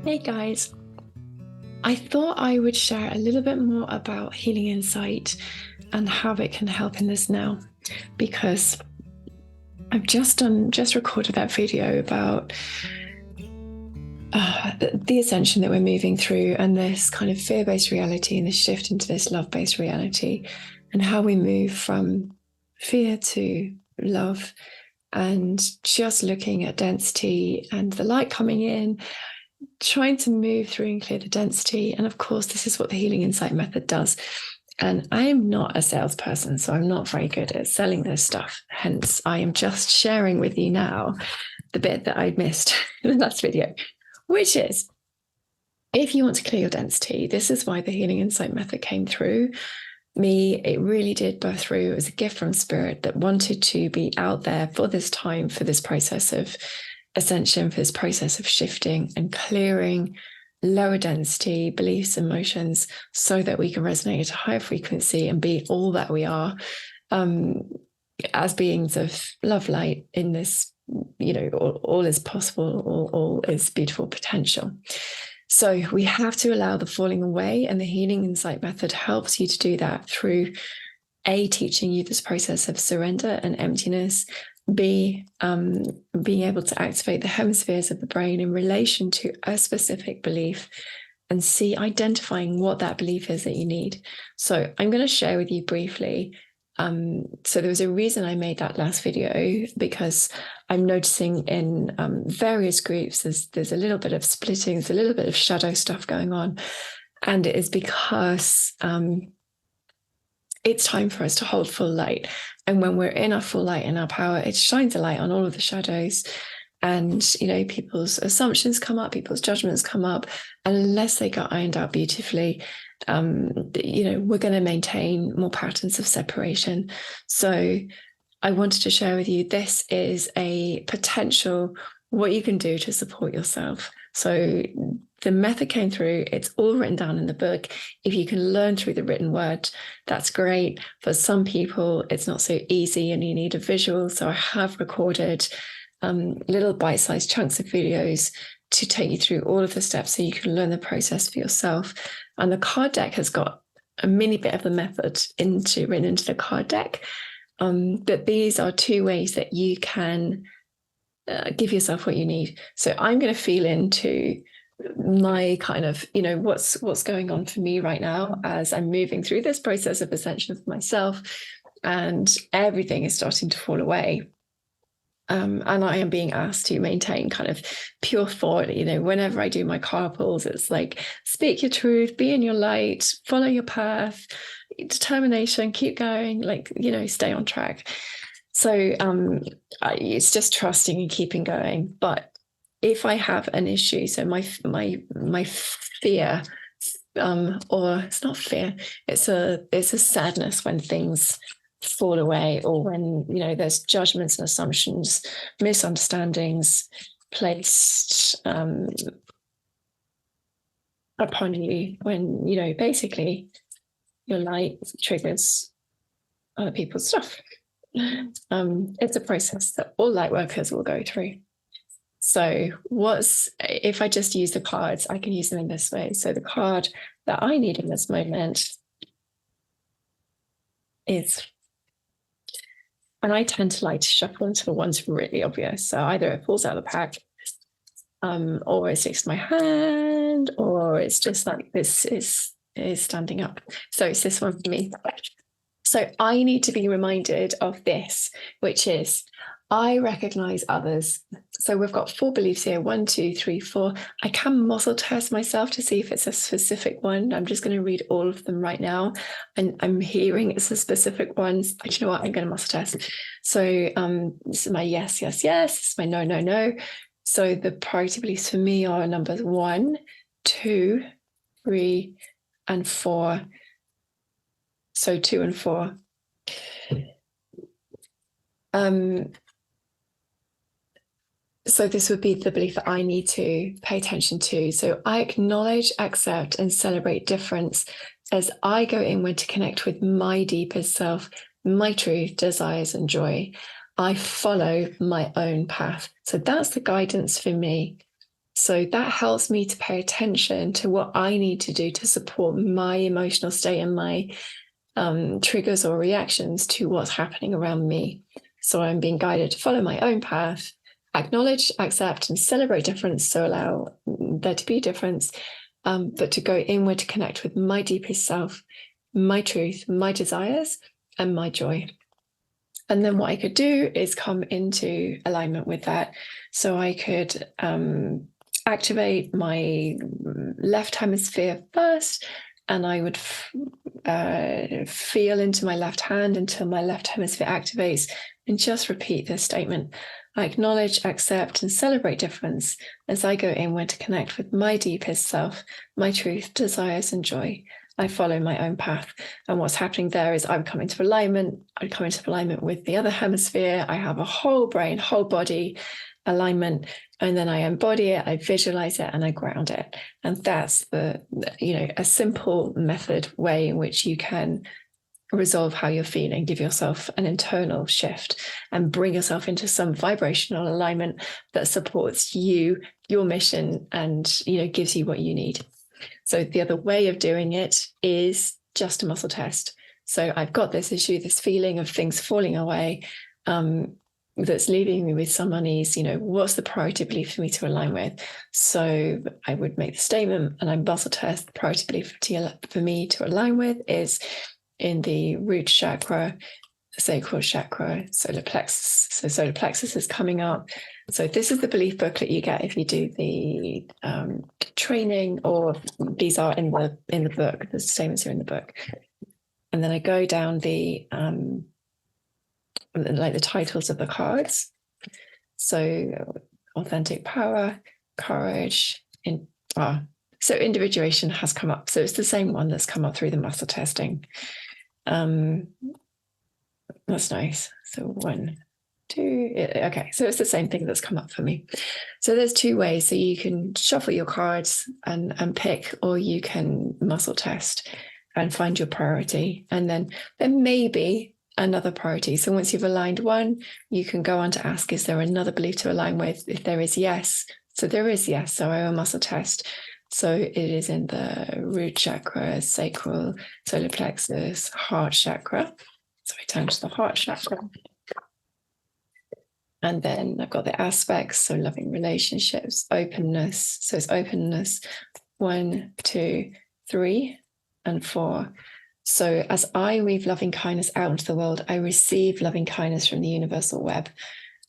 Hey guys, I thought I would share a little bit more about healing insight and how it can help in this now, because I've just recorded that video about the ascension that we're moving through and this kind of fear-based reality and the shift into this love-based reality, and how we move from fear to love, and just looking at density and the light coming in, trying to move through and clear the density. And of course, this is what the healing insight method does. And I am not a salesperson, so I'm not very good at selling this stuff. Hence, I am just sharing with you now the bit that I missed in the last video, which is, if you want to clear your density, this is why the healing insight method came through me. It really did birth through. It was a gift from spirit that wanted to be out there for this time, for this process of ascension, for this process of shifting and clearing lower density beliefs, emotions, so that we can resonate at a higher frequency and be all that we are, as beings of love light in this, all is possible, all is beautiful potential. So we have to allow the falling away, and the healing insight method helps you to do that through teaching you this process of surrender and emptiness, being able to activate the hemispheres of the brain in relation to a specific belief, and identifying what that belief is that you need. So I'm going to share with you briefly. So there was a reason I made that last video, because I'm noticing in various groups there's a little bit of splitting, there's a little bit of shadow stuff going on, and it is because it's time for us to hold full light. And when we're in our full light and our power, it shines a light on all of the shadows. And, people's assumptions come up, people's judgments come up. And unless they got ironed out beautifully, we're going to maintain more patterns of separation. So I wanted to share with you, this is a potential, what you can do to support yourself. So the method came through, it's all written down in the book. If you can learn through the written word, that's great. For some people, it's not so easy and you need a visual. So I have recorded little bite-sized chunks of videos to take you through all of the steps so you can learn the process for yourself. And the card deck has got a mini bit of the method written into the card deck. But these are two ways that you can give yourself what you need. So I'm going to feel into my kind of, what's going on for me right now as I'm moving through this process of ascension for myself, and everything is starting to fall away. And I am being asked to maintain kind of pure thought. Whenever I do my carpals, it's like, speak your truth, be in your light, follow your path, determination, keep going, stay on track. So it's just trusting and keeping going. But if I have an issue, so my fear, or it's not fear, it's a sadness when things fall away, or when there's judgments and assumptions, misunderstandings placed upon you, when basically your light triggers other people's stuff. It's a process that all light workers will go through. So if I just use the cards, I can use them in this way. So the card that I need in this moment is, and I tend to like to shuffle until one's really obvious. So either it falls out of the pack, or it sticks to my hand, or it's just like this is standing up. So it's this one for me. So I need to be reminded of this, which is, I recognize others. So we've got 4 beliefs here, 1, 2, 3, 4. I can muscle test myself to see if it's a specific one. I'm just going to read all of them right now. And I'm hearing it's a specific one. Do you know what? I'm going to muscle test. So this is my yes, yes, yes. This is my no, no, no. So the priority beliefs for me are numbers 1, 2, 3, and 4. So 2 and 4. So this would be the belief that I need to pay attention to. So I acknowledge, accept, and celebrate difference as I go inward to connect with my deepest self, my truth, desires, and joy. I follow my own path. So that's the guidance for me. So that helps me to pay attention to what I need to do to support my emotional state and my triggers or reactions to what's happening around me. So I'm being guided to follow my own path, acknowledge, accept, and celebrate difference. So allow there to be difference, but to go inward to connect with my deepest self, my truth, my desires, and my joy. And then what I could do is come into alignment with that. So I could activate my left hemisphere first, and I would feel into my left hand until my left hemisphere activates, and just repeat this statement. I acknowledge, accept, and celebrate difference as I go inward to connect with my deepest self, my truth, desires, and joy. I follow my own path. And what's happening there is I come into alignment. I come into alignment with the other hemisphere. I have a whole brain, whole body alignment, and then I embody it, I visualize it, and I ground it. And that's a simple method way in which you can resolve how you're feeling, give yourself an internal shift, and bring yourself into some vibrational alignment that supports you, your mission, and gives you what you need. So the other way of doing it is just a muscle test. So I've got this issue, this feeling of things falling away, that's leaving me with some unease. What's the priority belief for me to align with? So I would make the statement, and I muscle test. The priority belief for me to align with is in the root chakra, sacral chakra, solar plexus. So solar plexus is coming up. So this is the belief booklet you get if you do the training, or these are in the book. The statements are in the book. And then I go down the titles of the cards. So authentic power, courage, so individuation has come up. So it's the same one that's come up through the muscle testing. That's nice. So 1, 2, okay. So it's the same thing that's come up for me. So there's two ways. So you can shuffle your cards and pick, or you can muscle test and find your priority. And then there may be another priority. So once you've aligned one, you can go on to ask, is there another belief to align with? If there is, yes. So there is, yes. So I will muscle test. So it is in the root chakra, sacral, solar plexus, heart chakra. So I turn to the heart chakra. And then I've got the aspects, so loving relationships, openness. So it's openness 1, 2, 3, and 4. So as I weave loving kindness out into the world, I receive loving kindness from the universal web.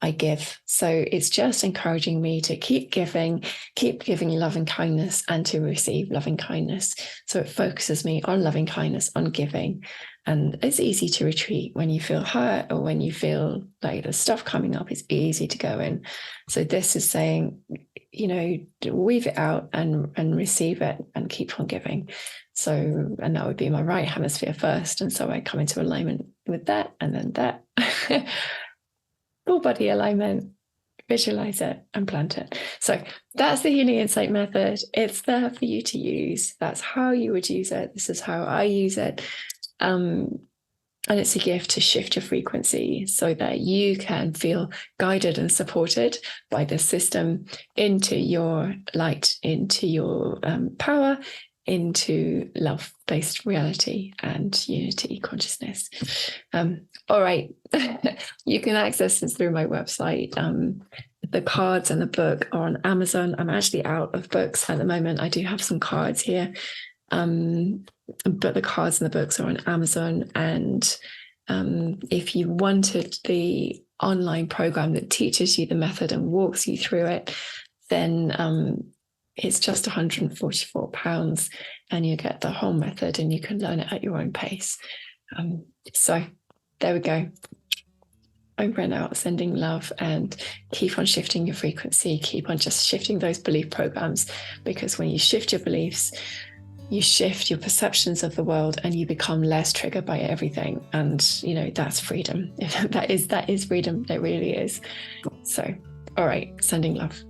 I give. So it's just encouraging me to keep giving loving kindness, and to receive loving kindness. So it focuses me on loving kindness, on giving. And it's easy to retreat when you feel hurt, or when you feel like there's stuff coming up. It's easy to go in. So this is saying, weave it out and receive it, and keep on giving. So, and that would be my right hemisphere first. And so I come into alignment with that, and then that. Full body alignment, visualize it and plant it. So that's the Healing Insight method. It's there for you to use. That's how you would use it. This is how I use it. And it's a gift to shift your frequency so that you can feel guided and supported by the system into your light, into your power, into love-based reality and unity consciousness. All right. You can access this through my website. The cards and the book are on Amazon. I'm actually out of books at the moment. I do have some cards here. But the cards and the books are on Amazon. And if you wanted the online program that teaches you the method and walks you through it, then it's just £144, and you get the whole method, and you can learn it at your own pace. So there we go. Over and out, sending love, and keep on shifting your frequency. Keep on just shifting those belief programs, because when you shift your beliefs, you shift your perceptions of the world, and you become less triggered by everything. And that's freedom. that is freedom. It really is. So, all right, sending love.